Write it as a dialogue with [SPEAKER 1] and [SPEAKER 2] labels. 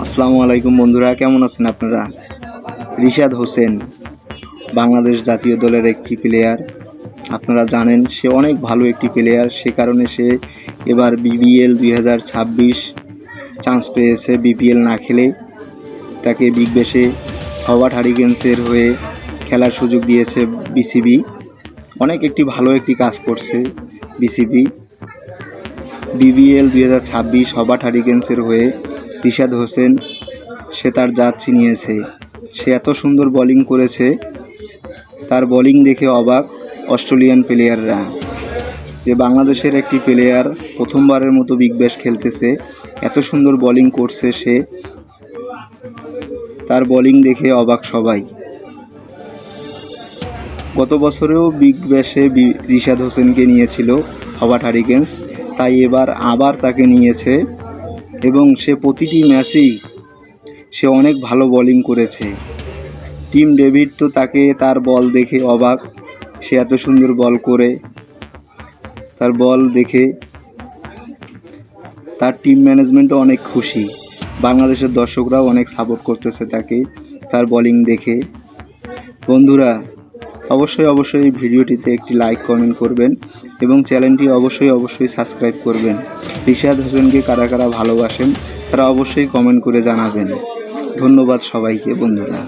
[SPEAKER 1] আসসালামু আলাইকুম বন্ধুরা, কেমন আছেন আপনারা? রিশাদ হোসেন বাংলাদেশ জাতীয় দলের একটি প্লেয়ার। আপনারা জানেন সে অনেক ভালো একটি প্লেয়ার, সে কারণে সে এবার বিবিএল 2026 চান্স পেয়েছে। বিপিএল না খেলে তাকে বিগ ব্যাশে হবার্ট হারিকেন্সের হয়ে খেলার সুযোগ দিয়েছে বিসিবি। অনেক ভালো একটি কাজ করছে বিসিবি। বিবিএল 2026 হবার্ট হারিকেন্সের হয়ে রিশাদ হোসেন সে তার জার্সি নিয়েছে। সে এত সুন্দর বোলিং করেছে, তার বোলিং দেখে অবাক অস্ট্রেলিয়ান প্লেয়াররা, যে বাংলাদেশের একটি প্লেয়ার প্রথমবারের মতো বিগ ব্যাশ খেলতেছে, এত সুন্দর বোলিং করছে সে, তার বোলিং দেখে অবাক সবাই। গত বছরেও বিগ ব্যাশে রিশাদ হোসেনকে নিয়েছিল হবার্ট হারিকেন্স, তাই এবার আবার তাকে নিয়েছে এবং সে প্রতিটি ম্যাচেই সে অনেক ভালো বোলিং করেছে। টিম ডেভিড তো তাকে তার বল দেখে অবাক, সে এত সুন্দর বল করে, তার বল দেখে তার টিম ম্যানেজমেন্টও অনেক খুশি। বাংলাদেশের দর্শকরাও অনেক সাপোর্ট করতেছে তাকে, তার বোলিং দেখে। বন্ধুরা, অবশ্যই এই ভিডিওটিতে একটি লাইক কমেন্ট করবেন এবং চ্যানেলটি অবশ্যই সাবস্ক্রাইব করবেন। রিশাদ হোসেনকে কারা কারা ভালোবাসেন তারা অবশ্যই কমেন্ট করে জানাবেন। ধন্যবাদ সবাইকে বন্ধুরা।